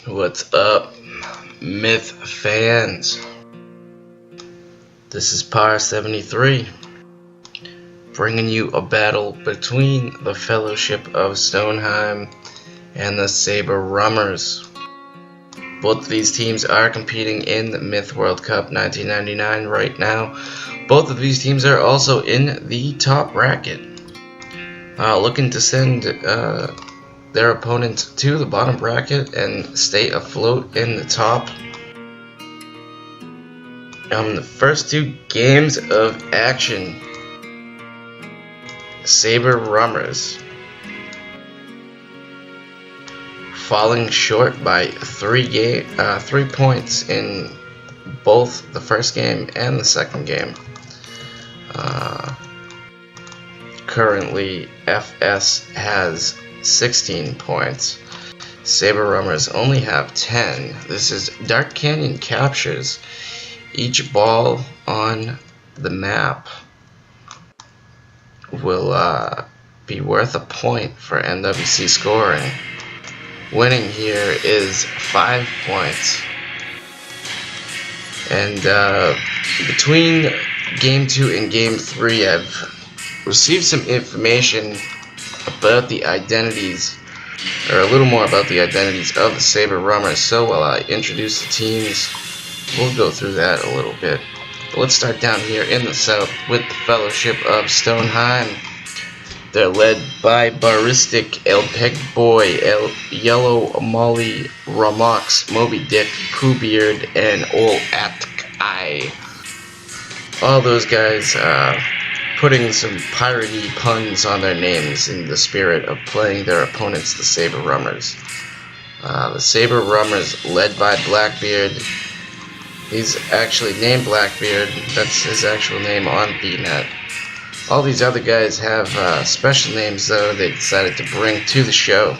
What's up, Myth fans? This is Par 73, bringing you a battle between the Fellowship of Stoneheim and the Sabre Rummers. Both of these teams are competing in the Myth World Cup 1999 right now. Both of these teams are also in the top bracket, looking to send their opponents to the bottom bracket and stay afloat in the top. The first two games of action, Sabre Rummers falling short by 3 points in both the first game and the second game. Currently, FS has 16 points. Sabre Rummers only have 10. This is Dark Canyon captures. Each ball on the map will be worth a point for MWC scoring. Winning here is 5 points. And between Game 2 and Game 3, I've received some information about the identities, or a little more about the identities of the Sabre Rummers. So while I introduce the teams, we'll go through that a little bit. But let's start down here in the south with the Fellowship of Stoneheim. They're led by Baristic, El Peg Boy, El Yellow Molly, Ramox, Moby Dick, Poohbeard, and Ol Atk Eye. All those guys putting some piratey puns on their names in the spirit of playing their opponents, the Sabre Rummers. The Sabre Rummers led by Blackbeard. He's actually named Blackbeard. That's his actual name on BNet. All these other guys have special names, though, they decided to bring to the show.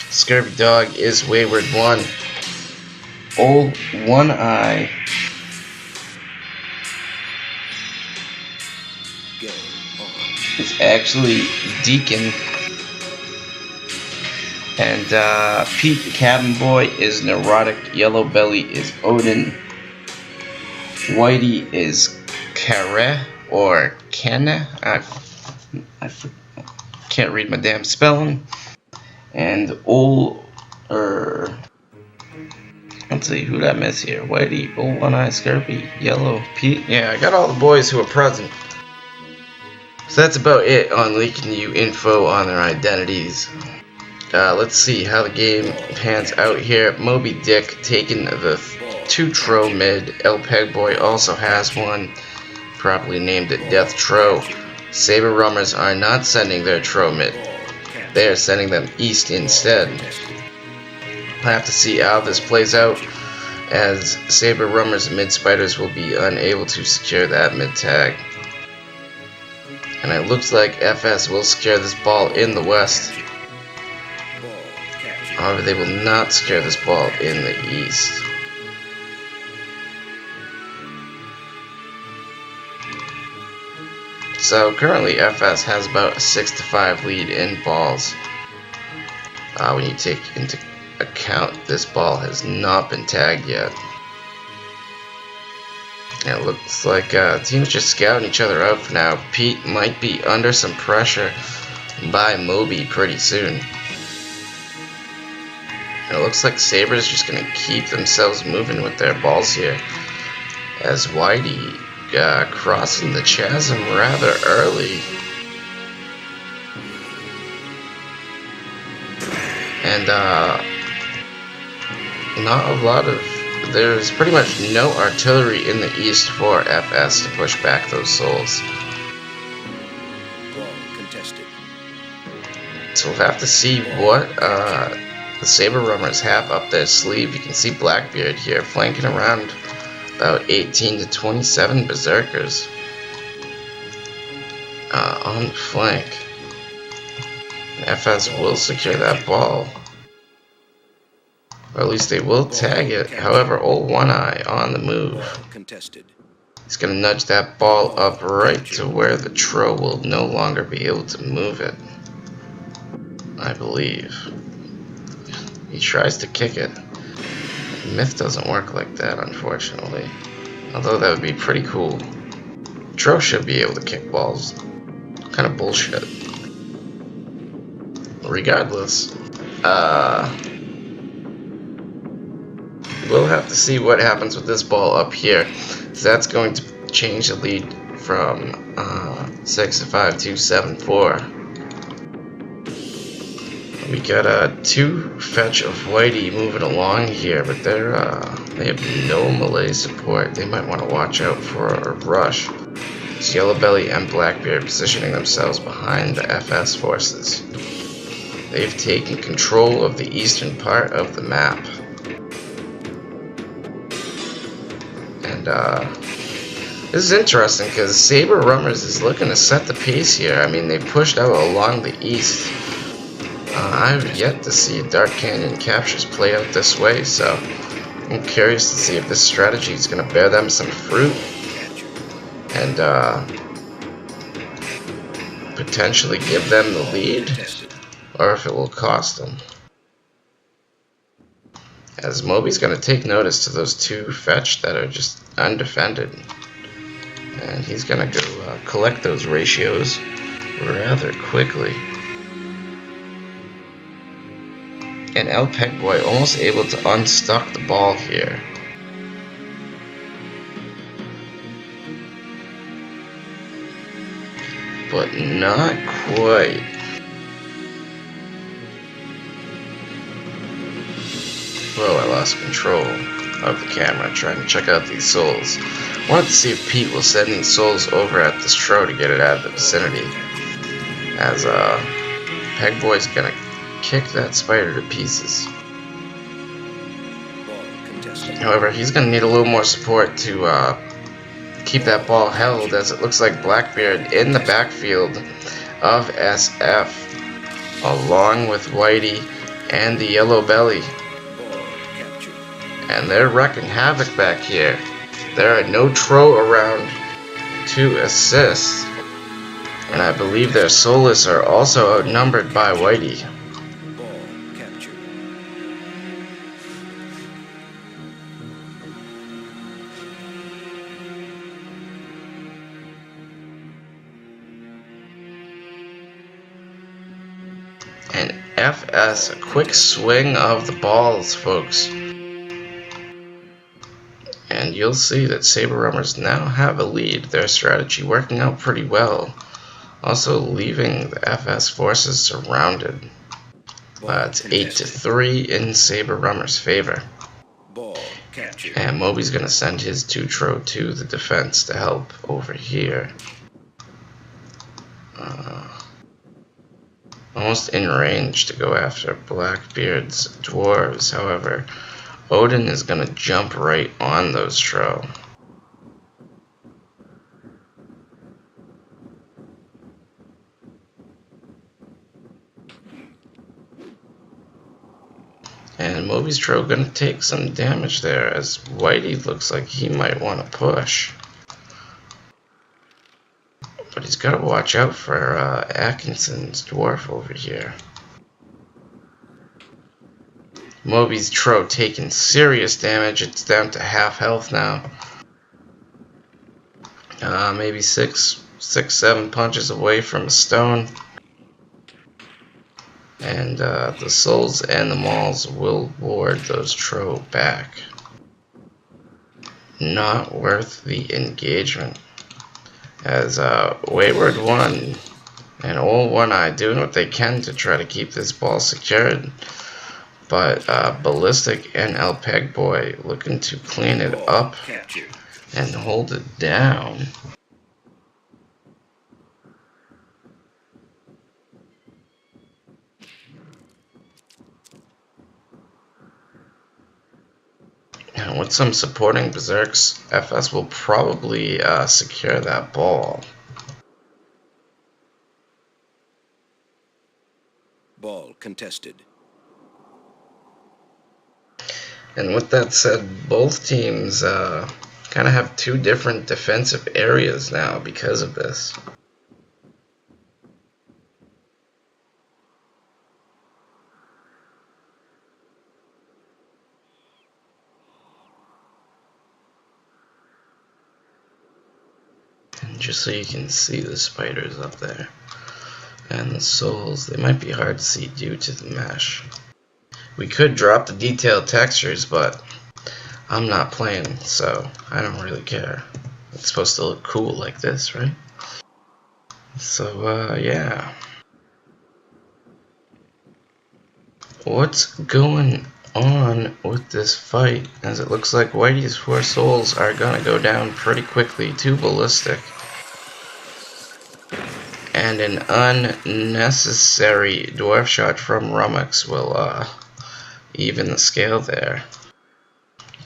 Scurvy Dog is Wayward One. Old One Eye is actually Deacon. And Pete Cabin Boy is Neurotic. Yellow Belly is Odin. Whitey is Kare or Kenna. I can't read my damn spelling. And let's see, who did I miss here? Whitey, Old One Eye, Scurvy, Yellow, Pete. Yeah, I got all the boys who are present. So that's about it on leaking you info on their identities. Let's see how the game pans out here. Moby Dick taking the 2 Tro mid. El Peg Boy also has one, probably named it Death Tro. Sabre Rummers are not sending their Tro mid. They are sending them east instead. I'll have to see how this plays out, as Sabre Rummers mid Spiders will be unable to secure that mid tag. And it looks like FS will secure this ball in the west. However, they will not secure this ball in the east. So currently FS has about a 6-5 lead in balls. When you take into account this ball has not been tagged yet. It looks like teams just scouting each other out for now. Pete might be under some pressure by Moby pretty soon. And it looks like Sabre's just going to keep themselves moving with their balls here, as Whitey crossing the chasm rather early. And not a lot of... There's pretty much no artillery in the east for FS to push back those souls. So we'll have to see what the Sabre Rummers have up their sleeve. You can see Blackbeard here flanking around about 18 to 27 berserkers on the flank. And FS will secure that ball. Or at least they will tag it. However, Old One Eye on the move. He's going to nudge that ball up right to where the Tro will no longer be able to move it, I believe. He tries to kick it. Myth doesn't work like that, unfortunately. Although that would be pretty cool. Tro should be able to kick balls. Kind of bullshit. Regardless, we'll have to see what happens with this ball up here. So that's going to change the lead from 6-5 to 7-4. We got a 2 fetch of Whitey moving along here, but they have no melee support. They might want to watch out for a rush. It's Yellow Belly and Blackbeard positioning themselves behind the FS forces. They've taken control of the eastern part of the map. And this is interesting because Sabre Rummers is looking to set the pace here. I mean, they pushed out along the east. I've yet to see Dark Canyon captures play out this way, so I'm curious to see if this strategy is going to bear them some fruit and potentially give them the lead, or if it will cost them. As Moby's going to take notice to those 2 fetch that are just undefended, and he's going to go collect those ratios rather quickly. And El Pegboy almost able to unstuck the ball here. But not quite. Whoa, I lost control of the camera trying to check out these souls. I wanted to see if Pete will send these souls over at this Tro to get it out of the vicinity. As Pegboy's gonna kick that spider to pieces. However, he's going to need a little more support to keep that ball held, as it looks like Blackbeard in the backfield of SF, along with Whitey and the Yellow Belly. And they're wrecking havoc back here. There are no Tro around to assist. And I believe their Soulless are also outnumbered by Whitey. And FS, a quick swing of the balls, folks. And you'll see that Sabre Rummers now have a lead. Their strategy working out pretty well. Also leaving the FS forces surrounded. It's 8-3 in Sabre Rummers' favor. And Moby's going to send his 2 Tro to the defense to help over here. Almost in range to go after Blackbeard's dwarves. However, Odin is going to jump right on those Tro. And Moby's Tro going to take some damage there, as Whitey looks like he might want to push. But he's got to watch out for Atkinson's dwarf over here. Moby's Tro taking serious damage. It's down to half health now. Maybe 6-7 punches away from a stone. And the souls and the mauls will ward those Tro back. Not worth the engagement. As Wayward One and Old One Eye doing what they can to try to keep this ball secured. But Ballistic and El Pegboy looking to clean it up and hold it down. And with some supporting berserks, FS will probably secure that ball. Ball contested. And with that said, both teams kind of have 2 different defensive areas now because of this. just so you can see the spiders up there. And the souls, they might be hard to see due to the mesh. We could drop the detailed textures, but I'm not playing, so I don't really care. It's supposed to look cool like this, right? So, yeah. What's going on with this fight? As it looks like Whitey's 4 souls are gonna go down pretty quickly. 2 ballistic. And an unnecessary dwarf shot from Rummers will even the scale there.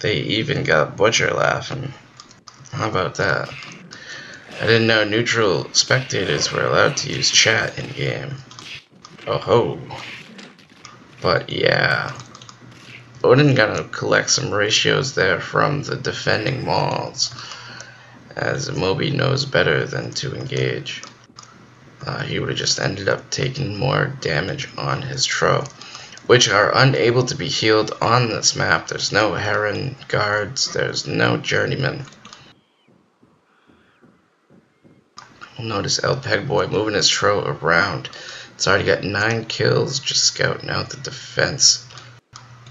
They even got Butcher laughing. How about that? I didn't know neutral spectators were allowed to use chat in game. Oh ho. But yeah. Odin gonna collect some ratios there from the defending malls, as Moby knows better than to engage. He would have just ended up taking more damage on his tro, which are unable to be healed on this map. There's no Heron guards, there's no journeyman. Notice El Pegboy moving his tro around. It's already got 9 kills, just scouting out the defense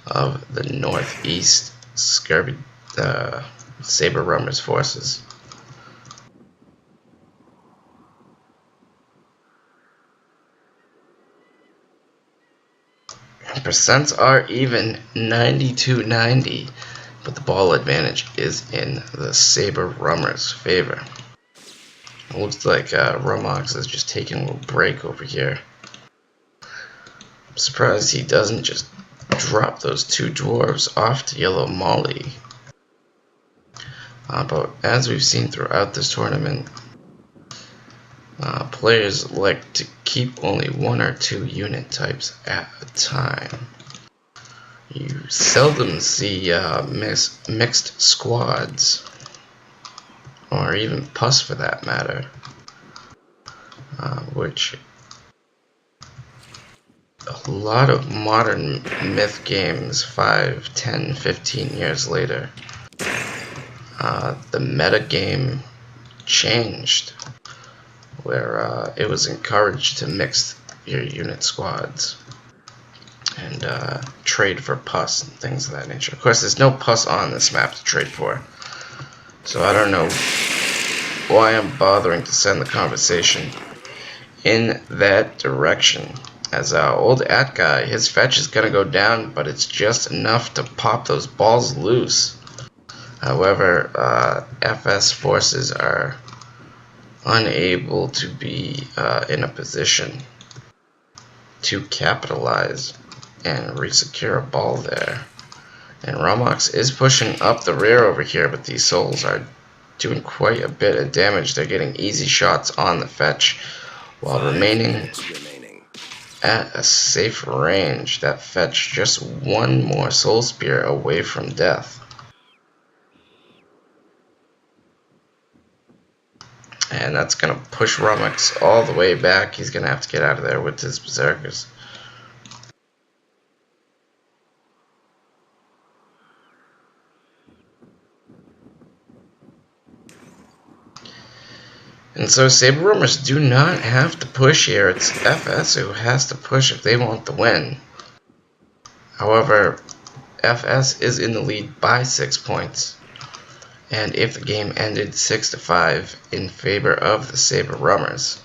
of the northeast Sabre Rummers forces. Percents are even 92-90, but the ball advantage is in the Sabre Rummers' favor. It looks like Rumox is just taking a little break over here. I'm surprised he doesn't just drop those 2 dwarves off to Yellow Molly. But as we've seen throughout this tournament, players like to keep only 1 or 2 unit types at a time. You seldom see mixed squads, or even pus for that matter, which a lot of modern myth games 5, 10, 15 years later, the meta game changed, where it was encouraged to mix your unit squads and trade for pus and things of that nature. Of course, there's no pus on this map to trade for, so I don't know why I'm bothering to send the conversation in that direction. As our old at guy, his fetch is gonna go down, but it's just enough to pop those balls loose. However, FS forces are unable to be in a position to capitalize and resecure a ball there. And Romox is pushing up the rear over here, but these souls are doing quite a bit of damage. They're getting easy shots on the fetch while remaining at a safe range. That fetch just 1 more soul spear away from death. And that's going to push Rummers all the way back. He's going to have to get out of there with his berserkers. And so Sabre Rummers do not have to push here. It's FS who has to push if they want the win. However, FS is in the lead by 6 points. And if the game ended 6-5 in favor of the Sabre Rummers,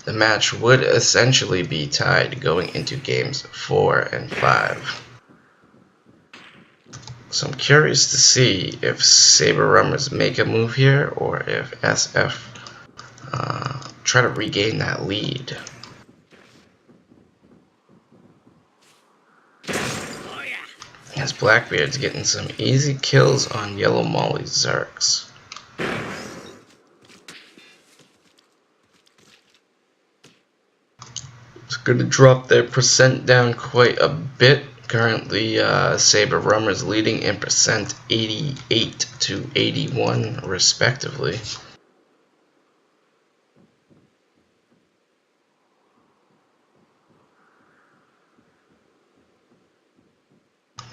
the match would essentially be tied going into games 4 and 5. So I'm curious to see if Sabre Rummers make a move here, or if SF try to regain that lead. As Blackbeard's getting some easy kills on Yellow Molly's Zerks. It's going to drop their percent down quite a bit. Currently, Sabre Rummers leading in percent 88 to 81 respectively.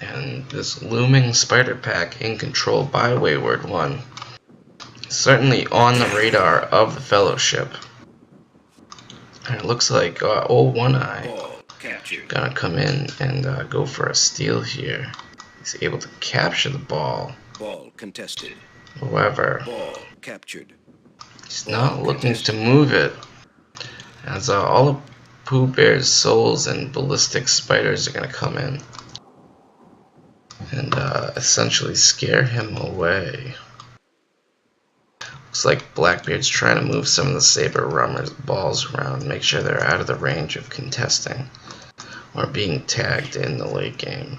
And this looming spider pack in control by Wayward One certainly on the radar of the Fellowship. And it looks like old One Eye gonna come in and go for a steal here. He's able to capture the ball. Ball contested. However, Ball captured. he's not looking to move it, as all of Pooh Bear's souls and ballistic spiders are gonna come in and essentially scare him away. Looks like Blackbeard's trying to move some of the Sabre Rummers balls around, make sure they're out of the range of contesting or being tagged in the late game.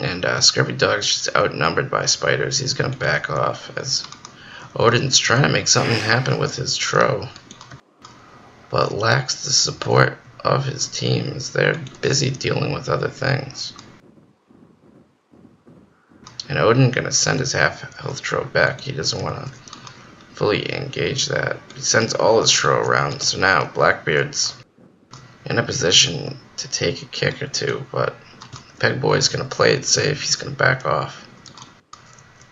And Scruffy Dog's just outnumbered by spiders. He's gonna back off as Odin's trying to make something happen with his Tro, but lacks the support of his team as they're busy dealing with other things. And Odin gonna send his half health Tro back. He doesn't want to fully engage that. He sends all his Tro around, so now Blackbeard's in a position to take a kick or two, but Pegboy's gonna play it safe. He's gonna back off.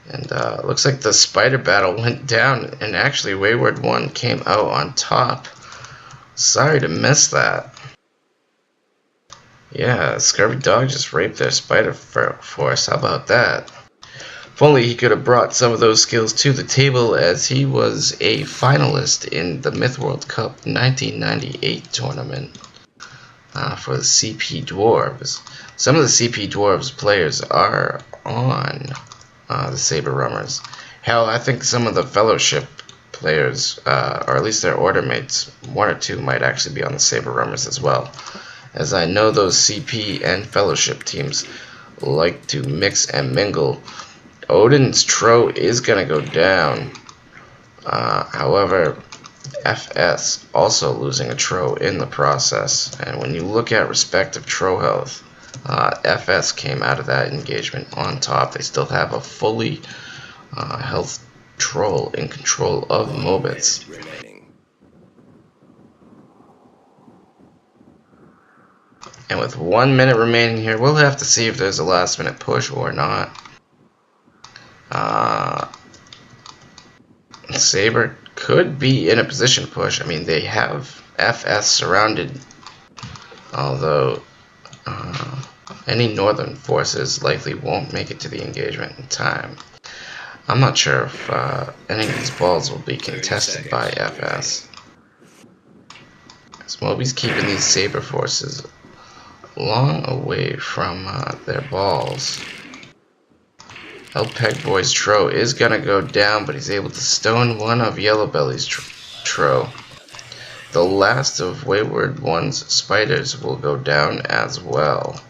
And looks like the spider battle went down, and actually Wayward One came out on top. Sorry to miss that. Yeah, Scruffy Dog just raped their spider force. How about that? If only he could have brought some of those skills to the table, as he was a finalist in the Myth World Cup 1998 tournament for the CP Dwarves. Some of the CP Dwarves players are on the Sabre Rummers. Hell, I think some of the Fellowship players, or at least their order mates, one or two might actually be on the Sabre Rummers as well, as I know those CP and Fellowship teams like to mix and mingle. Odin's Tro is gonna go down. However, FS also losing a Tro in the process, and when you look at respective Tro health, FS came out of that engagement on top. They still have a fully health Troll in control of Mobits. And with 1 minute remaining here, we'll have to see if there's a last minute push or not. Sabre could be in a position to push. I mean, they have FS surrounded, although any northern forces likely won't make it to the engagement in time. I'm not sure if any of these balls will be contested by FS. So Moby's keeping these Sabre forces long away from their balls. El Pegboy's Tro is gonna go down, but he's able to stone one of Yellow Belly's Tro. The last of Wayward One's spiders will go down as well,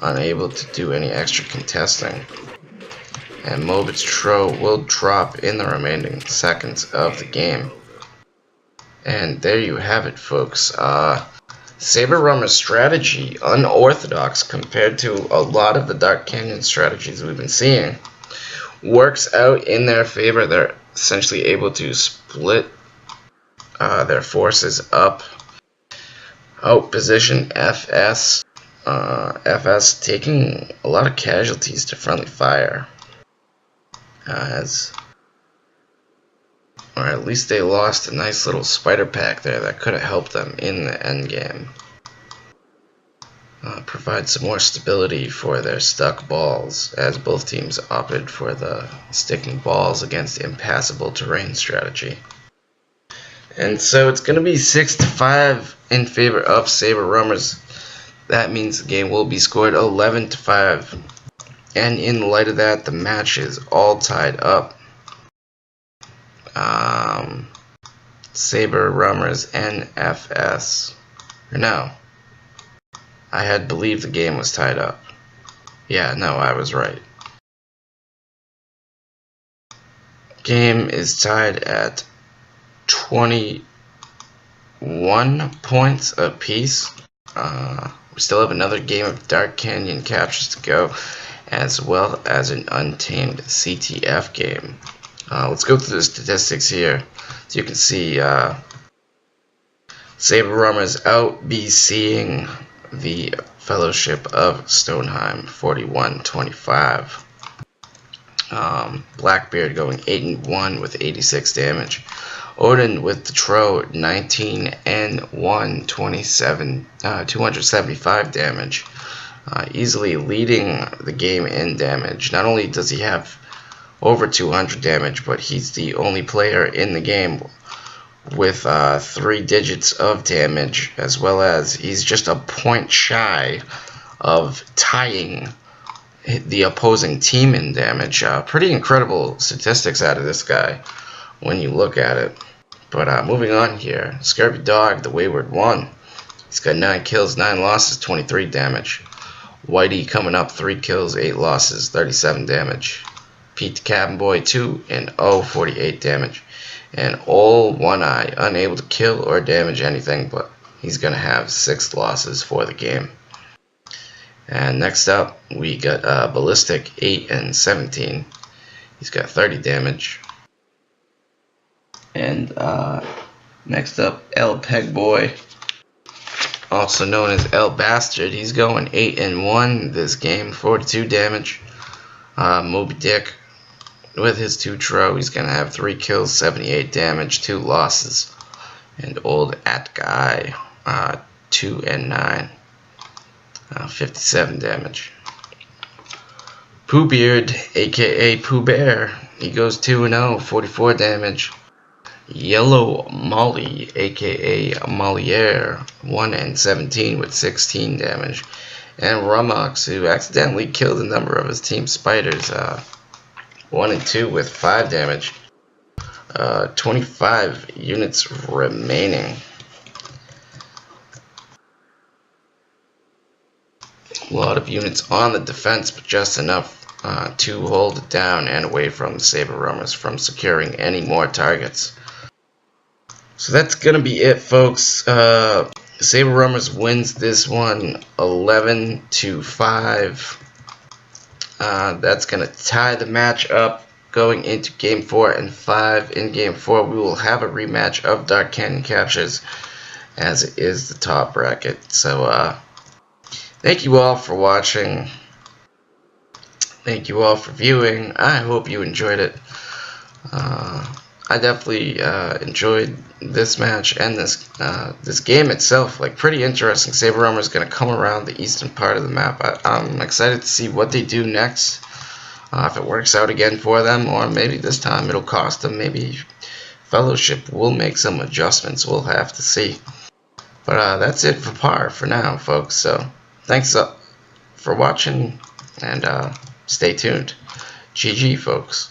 unable to do any extra contesting. And Mobit's Tro will drop in the remaining seconds of the game. And there you have it, folks. Sabre Rummers strategy, unorthodox compared to a lot of the Dark Canyon strategies we've been seeing, works out in their favor. They're essentially able to split their forces up, outposition FS. FS taking a lot of casualties to friendly fire, or at least they lost a nice little spider pack there that could have helped them in the end game. Provide some more stability for their stuck balls, as both teams opted for the sticking balls against impassable terrain strategy. And so it's going to be 6-5 in favor of Sabre Rummers. That means the game will be scored 11-5. And in light of that, the match is all tied up. Sabre Rummers and FS. No, I had believed the game was tied up. Yeah, no, I was right. Game is tied at 21 points apiece. We still have another game of Dark Canyon captures to go, as well as an untamed CTF game. Let's go through the statistics here. So you can see Sabre Rummers out BCing the Fellowship of Stoneheim 41-25. Blackbeard going 8 and 1 with 86 damage. Odin with the Tro 19 and 1, 275 damage. Easily leading the game in damage. Not only does he have over 200 damage, but he's the only player in the game with 3 digits of damage, as well as he's just a point shy of tying the opposing team in damage. Pretty incredible statistics out of this guy when you look at it. But moving on here, Scurvy Dog, the Wayward One. He's got 9 kills, 9 losses, 23 damage. Whitey coming up, 3 kills, 8 losses, 37 damage. Pete the Cabin Boy, 2 and 0, 48 damage. And All One Eye, unable to kill or damage anything, but he's going to have 6 losses for the game. And next up, we got Ballistic, 8 and 17. He's got 30 damage. And next up, El Peg Boy, also known as El Bastard. He's going 8 and 1 this game, 42 damage. Moby Dick with his 2 Tro, he's going to have 3 kills, 78 damage, 2 losses. And Old At Guy, 2 and 9, 57 damage. Pooh Beard, aka Pooh Bear, he goes 2 and 0, 44 damage. Yellow Molly, aka Moliere, 1 and 17 with 16 damage. And Rumox, who accidentally killed a number of his team spiders, 1 and 2 with 5 damage. 25 units remaining. A lot of units on the defense, but just enough to hold it down and away from the Sabre Rummers from securing any more targets. So that's going to be it, folks. Sabre Rummers wins this one 11 to 5. That's going to tie the match up going into Game 4 and 5. In Game 4, we will have a rematch of Dark Canyon Captures, as it is the top bracket. So, thank you all for watching. Thank you all for viewing. I hope you enjoyed it. I definitely enjoyed this match and this game itself. Like, pretty interesting. Sabre Rummers is going to come around the eastern part of the map. I'm excited to see what they do next. If it works out again for them, or maybe this time it'll cost them. Maybe Fellowship will make some adjustments. We'll have to see. But that's it for par for now, folks. So thanks for watching, and stay tuned. GG, folks.